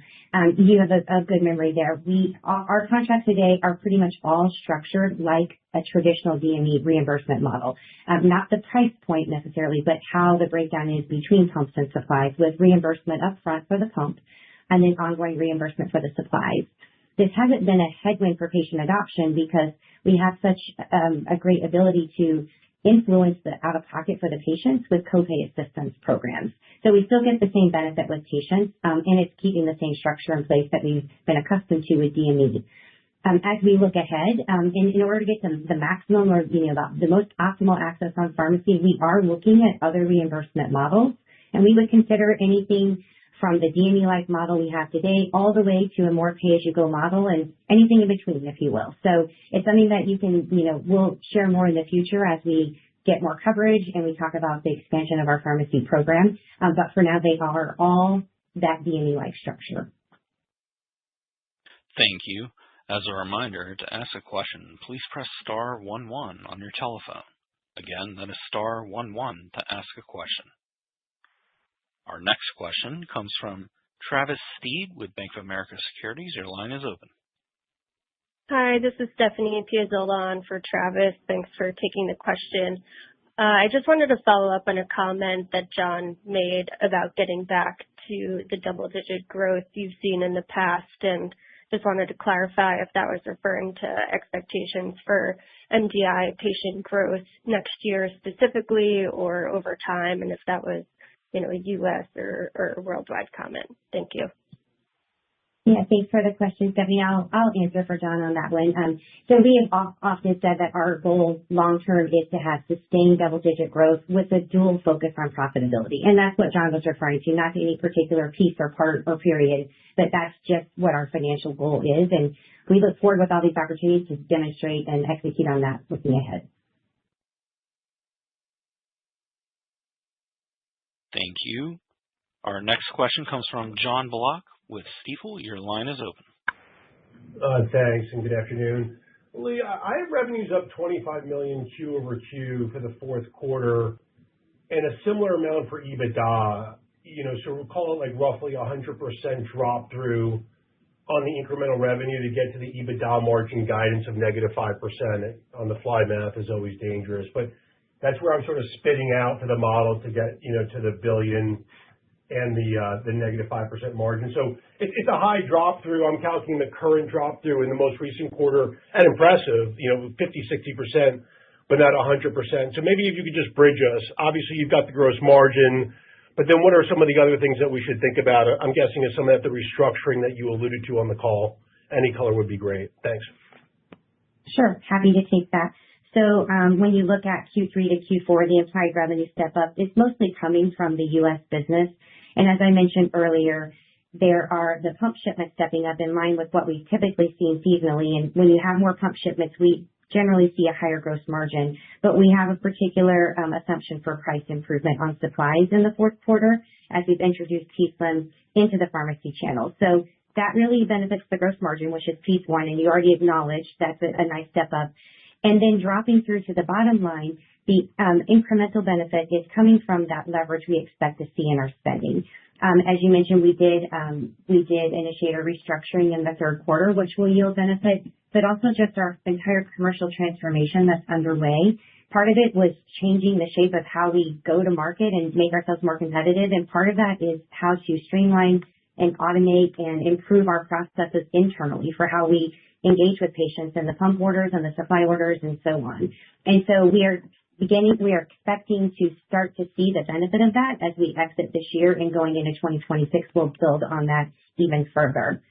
you have a good memory there. Our contracts today are pretty much all structured like a traditional DME reimbursement model. Not the price point necessarily, but how the breakdown is between pumps and supplies, with reimbursement up front for the pump and then ongoing reimbursement for the supplies. This hasn't been a headwind for patient adoption because we have such a great ability to influence the out-of-pocket for the patients with copay assistance programs. So we still get the same benefit with patients, and it's keeping the same structure in place that we've been accustomed to with DME. As we look ahead, in order to get the maximum or the most optimal access on pharmacy, we are looking at other reimbursement models, and we would consider anything from the DME-like model we have today all the way to a more pay-as-you-go model and anything in between, if you will. So it's something that you can, we'll share more in the future as we get more coverage and we talk about the expansion of our pharmacy program. But for now, they are all that DME-like structure.
Thank you. As a reminder, to ask a question, please press star 11 on your telephone. Again, that is star 11 to ask a question. Our next question comes from Travis Steed with Bank of America Securities. Your line is open.
Hi, this is Stephanie Piazzolla for Travis. Thanks for taking the question. I just wanted to follow up on a comment that John made about getting back to the double-digit growth you've seen in the past, and just wanted to clarify if that was referring to expectations for MDI patient growth next year specifically or over time, and if that was a U.S. or worldwide comment. Thank you.
Yeah, thanks for the question, Stephanie. I'll answer for John on that one. So we have often said that our goal long-term is to have sustained double-digit growth with a dual focus on profitability. And that's what John was referring to, not any particular piece or part or period, but that's just what our financial goal is. And we look forward with all these opportunities to demonstrate and execute on that looking ahead.
Thank you. Our next question comes from John Block with Stifel. Your line is open.
Thanks, and good afternoon. Lee, I have revenues up $25 million Q over Q for the fourth quarter and a similar amount for EBITDA. So we'll call it like roughly 100% drop through on the incremental revenue to get to the EBITDA margin guidance of -5%. On the fly math is always dangerous, but that's where I'm sort of spitting out to the model to get, to the billion and the -5% margin. So it's a high drop through. I'm calculating the current drop through in the most recent quarter at impressive, 50-60%, but not 100%. So maybe if you could just bridge us. Obviously, you've got the gross margin, but then what are some of the other things that we should think about? I'm guessing is some of that the restructuring that you alluded to on the call. Any color would be great. Thanks.
Sure. Happy to take that. So when you look at Q3 to Q4, the implied revenue step up is mostly coming from the U.S. business. And as I mentioned earlier, there are the pump shipments stepping up in line with what we've typically seen seasonally. And when you have more pump shipments, we generally see a higher gross margin, but we have a particular assumption for price improvement on supplies in the fourth quarter as we've introduced t:slim into the pharmacy channel. So that really benefits the gross margin, which is piece one, and you already acknowledged that's a nice step up. And then dropping through to the bottom line, the incremental benefit is coming from that leverage we expect to see in our spending. As you mentioned, we did initiate a restructuring in the third quarter, which will yield benefit, but also just our entire commercial transformation that's underway. Part of it was changing the shape of how we go to market and make ourselves more competitive, and part of that is how to streamline and automate and improve our processes internally for how we engage with patients and the pump orders and the supply orders and so on. And so we are expecting to start to see the benefit of that as we exit this year, and going into 2026, we'll build on that even further.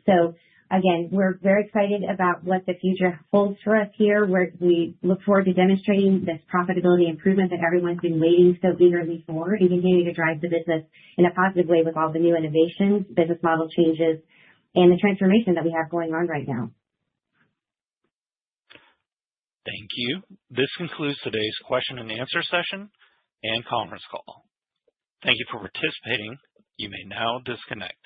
So again, we're very excited about what the future holds for us here, where we look forward to demonstrating this profitability improvement that everyone's been waiting so eagerly for, and continue to drive the business in a positive way with all the new innovations, business model changes, and the transformation that we have going on right now.
Thank you. This concludes today's question and answer session and conference call. Thank you for participating. You may now disconnect.